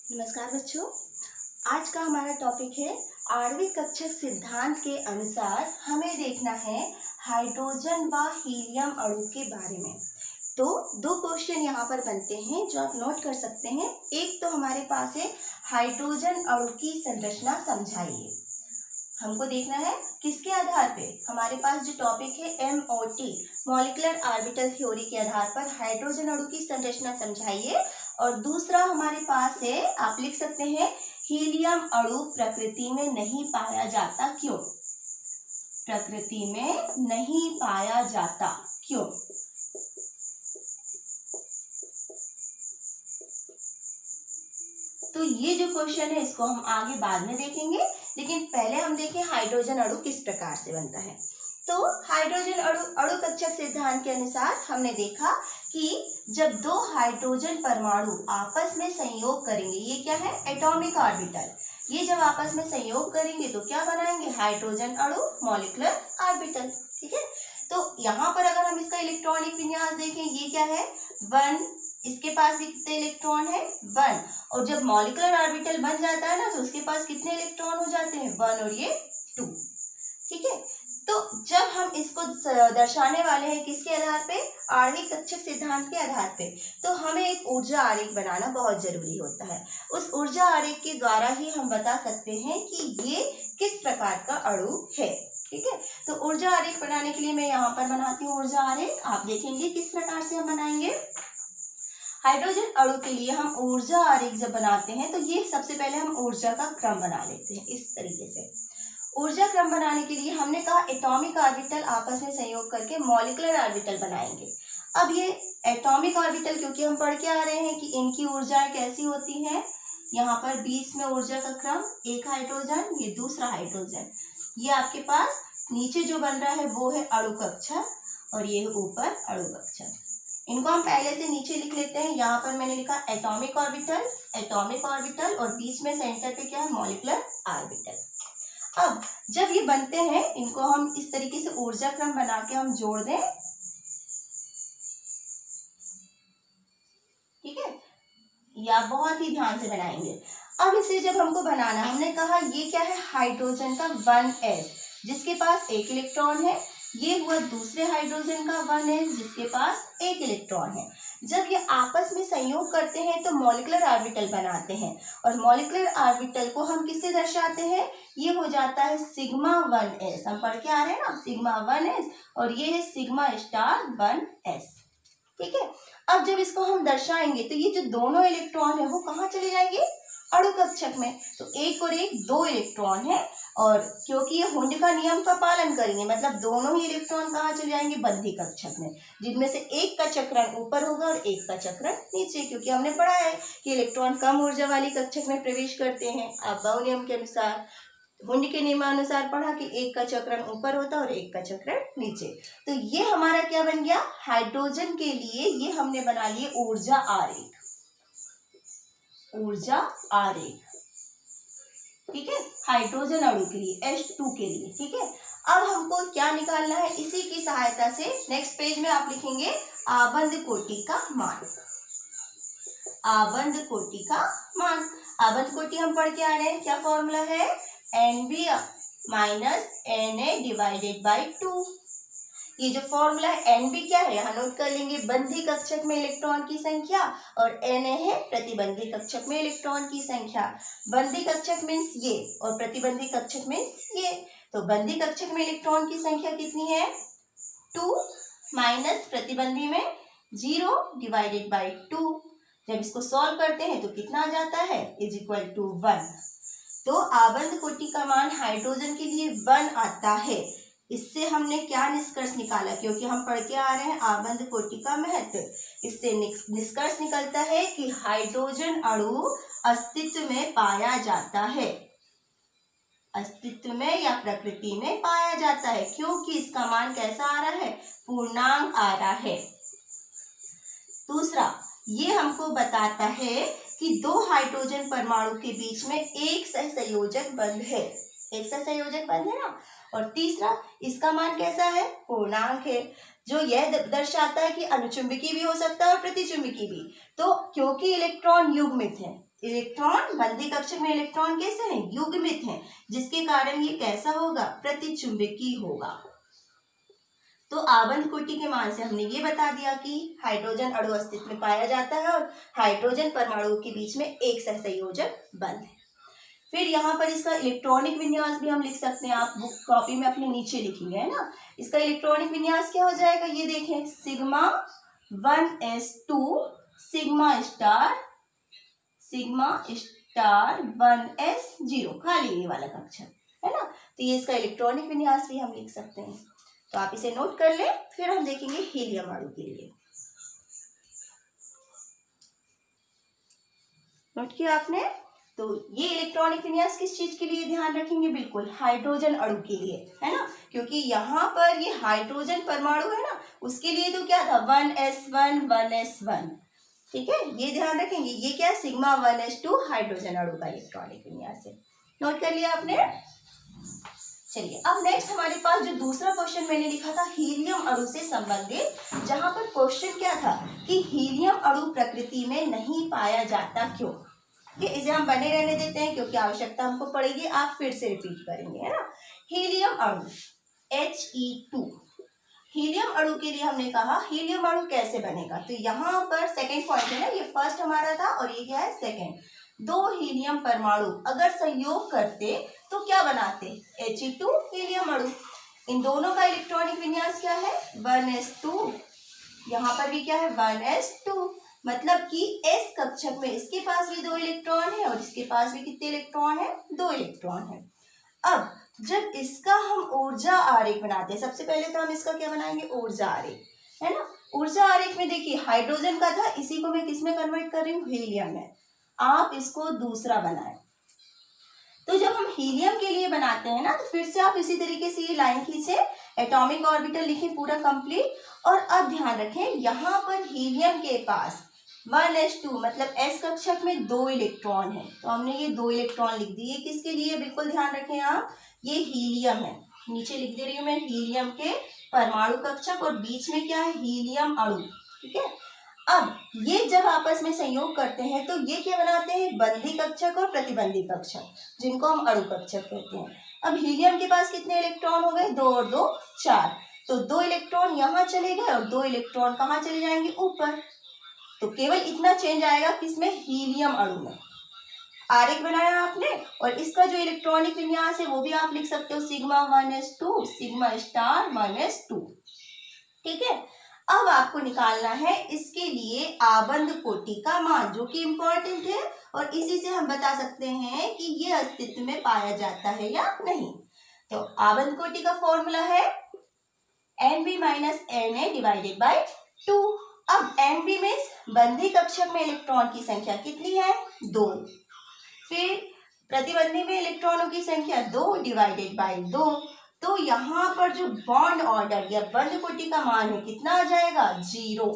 नमस्कार बच्चों। आज का हमारा टॉपिक है आणविक कक्षक सिद्धांत के अनुसार हमें देखना है हाइड्रोजन व हीलियम अणु के बारे में। तो दो क्वेश्चन यहाँ पर बनते हैं जो आप नोट कर सकते हैं। एक तो हमारे पास है हाइड्रोजन अणु की संरचना समझाइए। हमको देखना है किसके आधार पे, हमारे पास जो टॉपिक है MOT मॉलिक्यूलर ऑर्बिटल थ्योरी के आधार पर हाइड्रोजन अणु की संरचना समझाइए। और दूसरा हमारे पास है, आप लिख सकते हैं, हीलियम अणु प्रकृति में नहीं पाया जाता क्यों? प्रकृति में नहीं पाया जाता क्यों? तो ये जो क्वेश्चन है इसको हम आगे बाद में देखेंगे, लेकिन पहले हम देखें हाइड्रोजन अणु किस प्रकार से बनता है। तो हाइड्रोजन अणु कक्षक सिद्धांत के अनुसार हमने देखा कि जब दो हाइड्रोजन परमाणु आपस में संयोग करेंगे, ये क्या है, एटॉमिक ऑर्बिटल, ये जब आपस में संयोग करेंगे तो क्या बनाएंगे, हाइड्रोजन अणु मॉलिक्यूलर ऑर्बिटल। ठीक है, तो यहाँ पर अगर हम इसका इलेक्ट्रॉनिक विन्यास देखें, ये क्या है 1, इसके पास भी कितने इलेक्ट्रॉन है 1, और जब मॉलिक्यूलर ऑर्बिटल बन जाता है ना तो उसके पास कितने इलेक्ट्रॉन हो जाते हैं 1 और ये 2। ठीक है, तो जब हम इसको दर्शाने वाले हैं किसके आधार पे, आणविक कक्षक सिद्धांत के आधार पे, तो हमें एक ऊर्जा आरेख बनाना बहुत जरूरी होता है। उस ऊर्जा आरेख के द्वारा ही हम बता सकते हैं कि ये किस प्रकार का अणु है। ठीक है, तो ऊर्जा आरेख बनाने के लिए मैं यहाँ पर बनाती हूँ ऊर्जा आरेख। आप देखेंगे किस प्रकार से हम बनाएंगे। हाइड्रोजन अणु के लिए हम ऊर्जा आरेख जब बनाते हैं तो ये सबसे पहले हम ऊर्जा का क्रम बना लेते हैं इस तरीके से। ऊर्जा क्रम बनाने के लिए हमने कहा एटॉमिक ऑर्बिटल आपस में संयोग करके मॉलिक्यूलर ऑर्बिटल बनाएंगे। अब ये एटॉमिक ऑर्बिटल क्योंकि हम पढ़ के आ रहे हैं कि इनकी ऊर्जाएं कैसी होती हैं, यहाँ पर बीच में ऊर्जा का क्रम, एक हाइड्रोजन, ये दूसरा हाइड्रोजन, ये आपके पास नीचे जो बन रहा है वो है अणु कक्षक और ये ऊपर अणु कक्षक। इनको हम पहले से नीचे लिख लेते हैं। यहाँ पर मैंने लिखा एटॉमिक ऑर्बिटल और बीच में सेंटर पे क्या है, मॉलिक्यूलर ऑर्बिटल। अब जब ये बनते हैं इनको हम इस तरीके से ऊर्जा क्रम बना के हम जोड़ दें। ठीक है, या बहुत ही ध्यान से बनाएंगे। अब इसे जब हमको बनाना, हमने कहा ये क्या है, हाइड्रोजन का 1s जिसके पास एक इलेक्ट्रॉन है, ये हुआ दूसरे हाइड्रोजन का 1s जिसके पास एक इलेक्ट्रॉन है। जब ये आपस में संयोग करते हैं तो मॉलिक्यूलर ऑर्बिटल बनाते हैं, और मॉलिक्यूलर ऑर्बिटल को हम किससे दर्शाते हैं, ये हो जाता है सिग्मा 1s। हम पढ़ के आ रहे हैं ना, सिग्मा 1s, और ये है सिग्मा स्टार 1s। ठीक है, अब जब इसको हम दर्शाएंगे तो ये जो दोनों इलेक्ट्रॉन है वो कहाँ चले जाएंगे, अणु कक्षक में। तो एक और एक 2 इलेक्ट्रॉन है, और क्योंकि ये हुंड का नियम का पालन करेंगे मतलब दोनों ही इलेक्ट्रॉन कहाँ चले जाएंगे, बंधी कक्षक में, जिनमें से एक का चक्रण ऊपर होगा और एक का चक्रण नीचे, क्योंकि हमने पढ़ा है कि इलेक्ट्रॉन कम ऊर्जा वाली कक्षक में प्रवेश करते हैं। आप बाउ नियम के अनुसार, हुंड के नियमानुसार पढ़ा कि एक का चक्रण ऊपर होता है और एक का चक्रण नीचे। तो ये हमारा क्या बन गया, हाइड्रोजन के लिए ये हमने बना लिए ऊर्जा आरेख, ऊर्जा आरेख। ठीक है, हाइड्रोजन अणु के लिए, H2 के लिए। ठीक है, अब हमको क्या निकालना है, इसी की सहायता से नेक्स्ट पेज में आप लिखेंगे आबंध कोटि का मान। आबंध कोटि का मान, आबंध कोटि हम पढ़ के आ रहे हैं, क्या फॉर्मूला है, Nb माइनस Na/2। ये जो फॉर्मूला है Nb क्या है, यहाँ नोट कर लेंगे, बंधी कक्षक में इलेक्ट्रॉन की संख्या, और Na है प्रतिबंधी कक्षक में इलेक्ट्रॉन की संख्या। बंधी कक्षक मीन्स ये और प्रतिबंधी कक्षक मीन्स ये। तो बंधी कक्षक में इलेक्ट्रॉन की संख्या कितनी है 2, माइनस प्रतिबंधी में 0/2। जब इसको सॉल्व करते हैं तो कितना आ जाता है, = 1। तो आबंध कोटि का मान हाइड्रोजन के लिए 1 आता है। इससे हमने क्या निष्कर्ष निकाला, क्योंकि हम पढ़ के आ रहे हैं आबंध कोटि का महत्व, इससे निष्कर्ष निकलता है कि हाइड्रोजन अणु अस्तित्व में पाया जाता है, अस्तित्व में या प्रकृति में पाया जाता है, क्योंकि इसका मान कैसा आ रहा है, पूर्णांक आ रहा है। दूसरा, ये हमको बताता है कि 2 हाइड्रोजन परमाणु के बीच में एक सहसंयोजक बंध है, एक सहसंयोजक बंध है ना। और तीसरा, इसका मान कैसा है, पूर्णांक है, जो यह दर्शाता है कि अनुचुंबकीय भी हो सकता है और प्रतिचुंबकीय भी। तो क्योंकि इलेक्ट्रॉन युग्मित है, इलेक्ट्रॉन बंधी कक्षक में इलेक्ट्रॉन कैसे हैं, युग्मित हैं, जिसके कारण ये कैसा होगा, प्रतिचुंबकीय होगा। तो आबंध कोटि के मान से हमने ये बता दिया कि हाइड्रोजन अणु अस्तित्व में पाया जाता है और हाइड्रोजन परमाणुओं के बीच में एक सहसंयोजक बंध है। फिर यहाँ पर इसका इलेक्ट्रॉनिक विन्यास भी हम लिख सकते हैं, आप बुक कॉपी में अपने नीचे लिखेंगे, है ना। इसका इलेक्ट्रॉनिक विन्यास क्या हो जाएगा, ये देखें, sigma 1s2 sigma star 1s0, खाली ये वाला कक्षक, है ना। तो ये इसका इलेक्ट्रॉनिक विन्यास भी हम लिख सकते हैं। तो आप इसे नोट कर लें। फिर हम देखेंगे हीलियम अणु के लिए। नोट किया आपने। तो ये इलेक्ट्रॉनिक विन्यास किस चीज के लिए ध्यान रखेंगे, बिल्कुल हाइड्रोजन अणु के लिए, है ना, क्योंकि यहाँ पर ये हाइड्रोजन परमाणु है ना, उसके लिए तो क्या था 1s1 1s1, ठीक है, ये ध्यान रखेंगे। ये क्या है, सिग्मा 1s2 हाइड्रोजन अणु का इलेक्ट्रॉनिक विन्यास है। नोट कर लिया आपने। चलिए अब नेक्स्ट हमारे पास जो दूसरा क्वेश्चन मैंने लिखा था हीलियम अणु से संबंधित, जहां पर क्वेश्चन क्या था कि हीलियम अणु प्रकृति में नहीं पाया जाता क्यों। इसे हम बने रहने देते हैं क्योंकि आवश्यकता हमको पड़ेगी, आप फिर से रिपीट करेंगे, है ना। हीलियम अणु He2, हीलियम अणु के लिए हमने कहा हीलियम अणु कैसे बनेगा। तो यहाँ पर सेकेंड पॉइंट है ना, ये फर्स्ट हमारा था और ये क्या है सेकेंड। दो हीलियम परमाणु अगर संयोग करते तो क्या बनाते, He2 हीलियम अणु। इन दोनों का इलेक्ट्रॉनिक विन्यास क्या है 1s2, यहाँ पर भी क्या है 1s2, मतलब कि s कक्षक में इसके पास भी 2 इलेक्ट्रॉन है और इसके पास भी कितने इलेक्ट्रॉन है, 2 इलेक्ट्रॉन है। अब जब इसका हम ऊर्जा आरेख बनाते हैं, सबसे पहले तो हम इसका क्या बनाएंगे, ऊर्जा आरेख, है ना। ऊर्जा आरेख में देखिए हाइड्रोजन का था, इसी को मैं किस में कन्वर्ट कर रही हूँ, हीलियम में। आप इसको दूसरा बनाए। तो जब हम हीलियम के लिए बनाते हैं ना, तो फिर से आप इसी तरीके से ये लाइन खींचे, एटॉमिक ऑर्बिटल लिखें पूरा कंप्लीट। और अब ध्यान रखें यहाँ पर हीलियम के पास 1s2 मतलब s कक्षक में 2 इलेक्ट्रॉन है, तो हमने ये 2 इलेक्ट्रॉन लिख दिए। किसके लिए, बिल्कुल ध्यान रखें आप, ये हीलियम है, नीचे लिख दे रही हूँ मैं, हीलियम के परमाणु कक्षक और बीच में क्या है, हीलियम अणु, ठीक है। अब ये जब आपस में संयोग करते हैं तो ये क्या बनाते हैं, बंधी कक्षक और प्रतिबंधी कक्षक, जिनको हम अणु कक्षक कहते हैं। अब हीलियम के पास कितने इलेक्ट्रॉन हो गए, 2 और 2 4, तो 2 इलेक्ट्रॉन यहाँ चले गए और 2 इलेक्ट्रॉन कहाँ चले जाएंगे, ऊपर। तो केवल इतना चेंज आएगा किसमें, हीलियम अणु में। आरेख बनाया आपने और इसका जो इलेक्ट्रॉनिक विन्यास है वो भी आप लिख सकते हो, sigma 1s2 sigma star 1s2, ठीक है। अब आपको निकालना है इसके लिए आबंध कोटि का मान, जो कि इम्पोर्टेंट है और इसी से हम बता सकते हैं कि ये अस्तित्व में पाया जाता है या नहीं। तो आबंध कोटि का फॉर्मूला है Nb minus Na divided by 2। अब Nb में बंधी कक्षक में इलेक्ट्रॉन की संख्या कितनी है, 2। फिर प्रतिबंधी में इलेक्ट्रॉनों की संख्या 2 डिवाइडेड बाई 2। तो यहाँ पर जो बॉन्ड ऑर्डर या बंध कोटि का मान है कितना आ जाएगा, 0।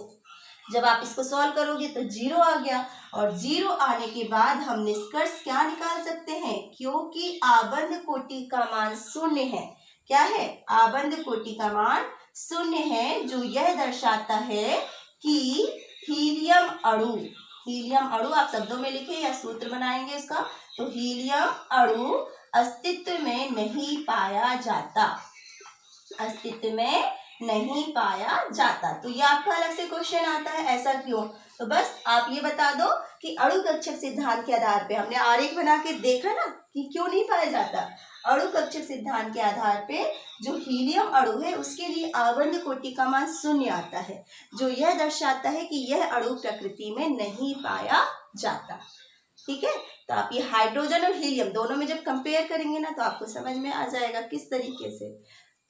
जब आप इसको सॉल्व करोगे तो 0 आ गया और 0 आने के बाद हम निष्कर्ष क्या निकाल सकते हैं, क्योंकि आबंध कोटि का मान 0 है। क्या है, आबंध कोटि का मान 0 है, जो यह दर्शाता है कि हीलियम अणु आप शब्दों में लिखे या सूत्र बनाएंगे उसका, तो हीलियम अणु अस्तित्व में नहीं पाया जाता, अस्तित्व में नहीं पाया जाता। तो ये आपका अलग से क्वेश्चन आता है, ऐसा क्यों। तो बस आप ये बता दो कि अणु कक्षक सिद्धांत के आधार पे हमने आरेख बना के देखा ना कि क्यों नहीं पाया जाता। अणु कक्षक सिद्धांत के आधार पे जो हीलियम अणु है उसके लिए आबंध कोटि का मान 0 आता है, जो यह दर्शाता है कि यह अणु प्रकृति में नहीं पाया जाता, ठीक है। तो आप ये हाइड्रोजन और हीलियम दोनों में जब कंपेयर करेंगे ना तो आपको समझ में आ जाएगा किस तरीके से।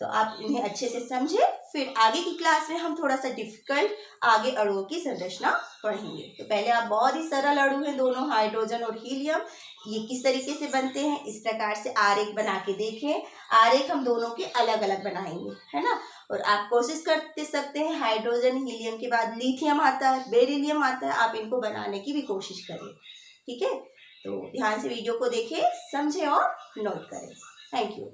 तो आप इन्हें अच्छे से समझे, फिर आगे की क्लास में हम थोड़ा सा डिफिकल्ट आगे अणुओं की संरचना पढ़ेंगे। तो पहले आप बहुत ही सरल अणु हैं दोनों, हाइड्रोजन और हीलियम, ये किस तरीके से बनते हैं इस प्रकार से आरेख बना के देखें। आरेख हम दोनों के अलग अलग बनाएंगे, है ना। और आप कोशिश करते सकते हैं, हाइड्रोजन हीलियम के बाद लिथियम आता है, बेरिलियम आता है, आप इनको बनाने की भी कोशिश करें, ठीक है। तो ध्यान से वीडियो को देखें, समझें और नोट करें। Thank you.